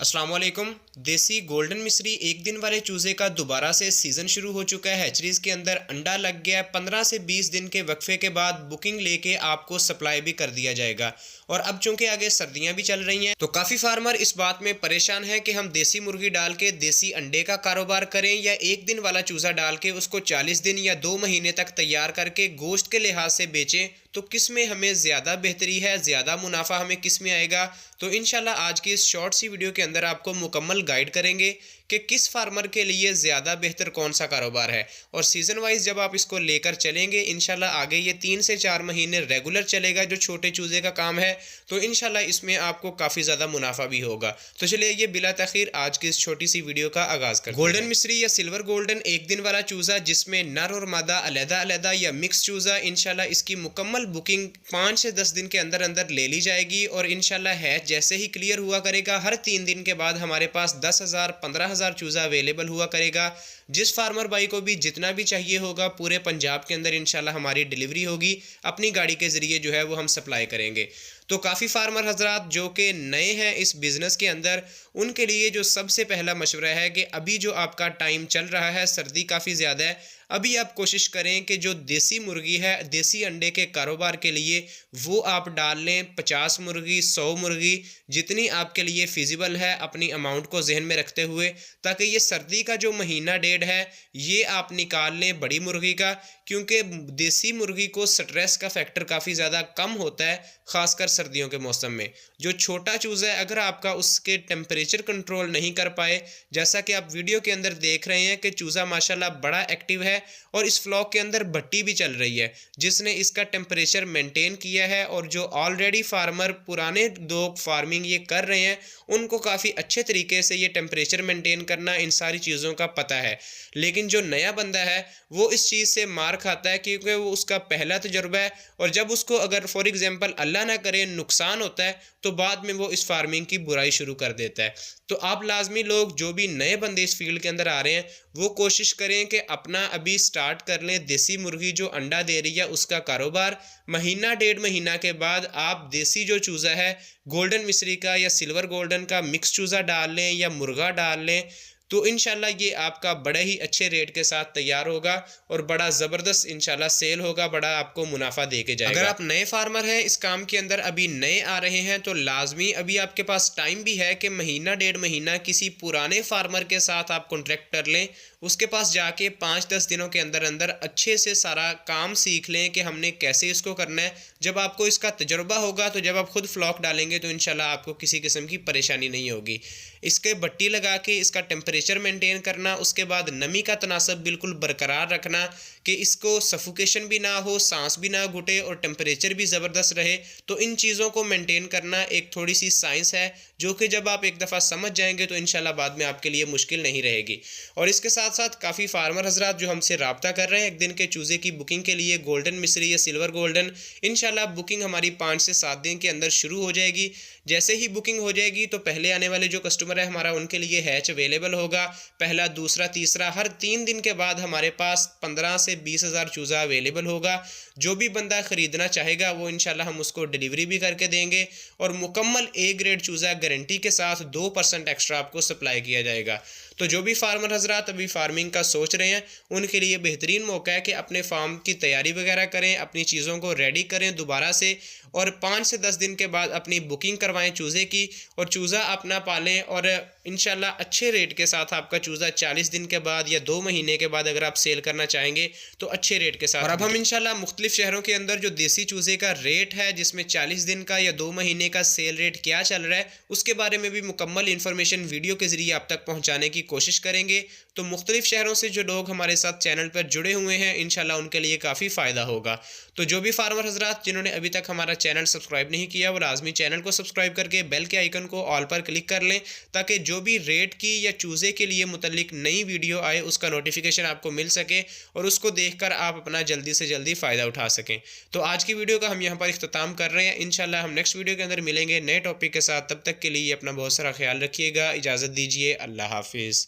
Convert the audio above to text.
अस्सलाम वालेकुम। देसी गोल्डन मिस्री एक दिन वाले चूज़े का दोबारा से सीज़न शुरू हो चुका है। हैचरीज़ के अंदर अंडा लग गया है। 15 से 20 दिन के वक्फे के बाद बुकिंग लेके आपको सप्लाई भी कर दिया जाएगा। और अब चूंकि आगे सर्दियां भी चल रही हैं तो काफ़ी फार्मर इस बात में परेशान है कि हम देसी मुर्गी डाल के देसी अंडे का कारोबार करें या एक दिन वाला चूज़ा डाल के उसको 40 दिन या 2 महीने तक तैयार करके गोश्त के लिहाज से बेचें, तो किस में हमें ज़्यादा बेहतरी है, ज़्यादा मुनाफा हमें किस में आएगा। तो इंशाल्लाह आज की इस शॉर्ट सी वीडियो के अंदर आपको मुकम्मल गाइड करेंगे कि किस फार्मर के लिए ज़्यादा बेहतर कौन सा कारोबार है। और सीज़न वाइज जब आप इसको लेकर चलेंगे इंशाल्लाह आगे ये 3 से 4 महीने रेगुलर चलेगा जो छोटे चूज़े का काम है, तो इंशाल्लाह इसमें आपको काफ़ी ज़्यादा मुनाफा भी होगा। तो चलिए ये बिला तखीर आज की इस छोटी सी वीडियो का आगाज़ करते हैं। गोल्डन मिस्री या सिल्वर गोल्डन एक दिन वाला चूज़ा जिसमें नर और मादा अलग-अलग या मिक्स चूज़ा, इंशाल्लाह इसकी मुकम्मल बुकिंग 5 से 10 दिन के अंदर अंदर ले ली जाएगी। और इंशाल्लाह हैच जैसे ही क्लियर हुआ करेगा हर 3 दिन के बाद हमारे पास 10,000 15,000 चूज़ा अवेलेबल हुआ करेगा। जिस फार्मर भाई को भी जितना भी चाहिए होगा पूरे पंजाब के अंदर इंशाल्लाह हमारी डिलीवरी होगी, अपनी गाड़ी के ज़रिए जो है वो हम सप्लाई करेंगे। तो काफ़ी फार्मर हजरात जो कि नए हैं इस बिज़नेस के अंदर, उनके लिए जो सबसे पहला मशवरा है कि अभी जो आपका टाइम चल रहा है, सर्दी काफ़ी ज़्यादा है, अभी आप कोशिश करें कि जो देसी मुर्गी है देसी अंडे के कारोबार के लिए वो आप डाल लें। 50 मुर्गी 100 मुर्गी जितनी आपके लिए फिजिबल है अपनी अमाउंट को जहन में रखते हुए, ताकि ये सर्दी का जो महीना डेढ़ है ये आप निकाल लें बड़ी मुर्गी का, क्योंकि देसी मुर्गी को स्ट्रेस का फैक्टर काफ़ी ज़्यादा कम होता है ख़ासकर सर्दियों के मौसम में। जो छोटा चूज़ा है अगर आपका उसके टेम्परेचर कंट्रोल नहीं कर पाए, जैसा कि आप वीडियो के अंदर देख रहे हैं कि चूज़ा माशाल्लाह बड़ा एक्टिव है और इस फ्लॉक के अंदर भट्टी भी चल रही है जिसने इसका टेम्परेचर मेंटेन किया है। और जो ऑलरेडी फार्मर पुराने लोग फार्मिंग ये कर रहे हैं उनको काफ़ी अच्छे तरीके से ये टेम्परेचर मेंटेन करना, इन सारी चीज़ों का पता है। लेकिन जो नया बंदा है वो इस चीज़ से मार खाता है क्योंकि वो उसका पहला तजुर्बा है, और जब उसको अगर फॉर एग्जांपल अल्लाह ना करे नुकसान होता है तो बाद में वो इस फार्मिंग की बुराई शुरू कर देता है। तो आप लाजमी लोग जो भी नए बंदे इस फील्ड के अंदर आ रहे हैं वो कोशिश करें कि अपना अभी स्टार्ट कर लें देसी मुर्गी जो अंडा दे रही है उसका कारोबार। महीना डेढ़ महीना के बाद आप देसी जो चूज़ा है गोल्डन मिस्री का या सिल्वर गोल्डन का मिक्स चूज़ा डाल लें या मुर्गा डाल लें, तो इंशाल्लाह ये आपका बड़े ही अच्छे रेट के साथ तैयार होगा और बड़ा ज़बरदस्त इंशाल्लाह सेल होगा, बड़ा आपको मुनाफा दे के जाएगा। अगर आप नए फार्मर हैं इस काम के अंदर, अभी नए आ रहे हैं, तो लाजमी अभी आपके पास टाइम भी है कि महीना डेढ़ महीना किसी पुराने फार्मर के साथ आप कॉन्ट्रैक्ट कर लें, उसके पास जाके 5-10 दिनों के अंदर अंदर अच्छे से सारा काम सीख लें कि हमने कैसे इसको करना है। जब आपको इसका तजुर्बा होगा तो जब आप खुद फ्लॉक डालेंगे तो इंशाल्लाह आपको किसी किस्म की परेशानी नहीं होगी। इसके भट्टी लगा के इसका टेम्परेचर मेंटेन करना, उसके बाद नमी का तनासब बिल्कुल बरकरार रखना कि इसको सफोकेशन भी ना हो, सांस भी ना घुटे और टेम्परेचर भी ज़बरदस्त रहे। तो इन चीज़ों को मेंटेन करना एक थोड़ी सी साइंस है जो कि जब आप एक दफ़ा समझ जाएंगे तो इंशाल्लाह बाद में आपके लिए मुश्किल नहीं रहेगी। और इसके साथ साथ काफ़ी फार्मर हजरात जो हमसे रब्ता कर रहे हैं एक दिन के चूज़े की बुकिंग के लिए गोल्डन मिस्री या सिल्वर गोल्डन, इंशाल्लाह बुकिंग हमारी 5 से 7 दिन के अंदर शुरू हो जाएगी। जैसे ही बुकिंग हो जाएगी तो पहले आने वाले जो कस्टमर है हमारा उनके लिए हैच अवेलेबल होगा, पहला दूसरा तीसरा, हर 3 दिन के बाद हमारे पास 15 से 20,000 चूज़ा अवेलेबल होगा। जो भी बंदा ख़रीदना चाहेगा वो इंशाल्लाह हम उसको डिलीवरी भी करके देंगे और मुकम्मल ए ग्रेड चूज़ा गारंटी के साथ 2% एक्स्ट्रा आपको सप्लाई किया जाएगा। तो जो भी फार्मर हजरात अभी फार्मिंग का सोच रहे हैं उनके लिए बेहतरीन मौका है कि अपने फार्म की तैयारी वगैरह करें, अपनी चीज़ों को रेडी करें दोबारा से, और 5 से 10 दिन के बाद अपनी बुकिंग करवाएं चूज़े की और चूज़ा अपना पालें। और इंशाल्लाह अच्छे रेट के साथ आपका चूज़ा 40 दिन के बाद या 2 महीने के बाद अगर आप सेल करना चाहेंगे तो अच्छे रेट के साथ। और अब हम इंशाल्लाह मुख्तलिफ शहरों के अंदर जो देसी चूज़े का रेट है जिसमें 40 दिन का या 2 महीने का सेल रेट क्या चल रहा है उसके बारे में भी मुकम्मल इन्फॉर्मेशन वीडियो के ज़रिए आप तक पहुँचाने की कोशिश करेंगे। तो मुख्तलिफ शहरों से जो लोग हमारे साथ चैनल पर जुड़े हुए हैं इंशाल्लाह उनके लिए काफ़ी फ़ायदा होगा। तो जो भी फार्मर हजरात जिन्होंने अभी तक हमारा चैनल सब्सक्राइब नहीं किया वो लाजमी चैनल को सब्सक्राइब करके बेल के आइकन को ऑल पर क्लिक कर लें, ताकि जो भी रेट की या चूज़े के लिए मुतल्लिक नई वीडियो आए उसका नोटिफिकेशन आपको मिल सके और उसको देखकर आप अपना जल्दी से जल्दी फ़ायदा उठा सकें। तो आज की वीडियो का हम यहाँ पर इख्तिताम कर रहे हैं। इंशाल्लाह हम नेक्स्ट वीडियो के अंदर मिलेंगे नए टॉपिक के साथ। तब तक के लिए अपना बहुत सारा ख्याल रखिएगा। इजाज़त दीजिए। अल्लाह हाफिज़।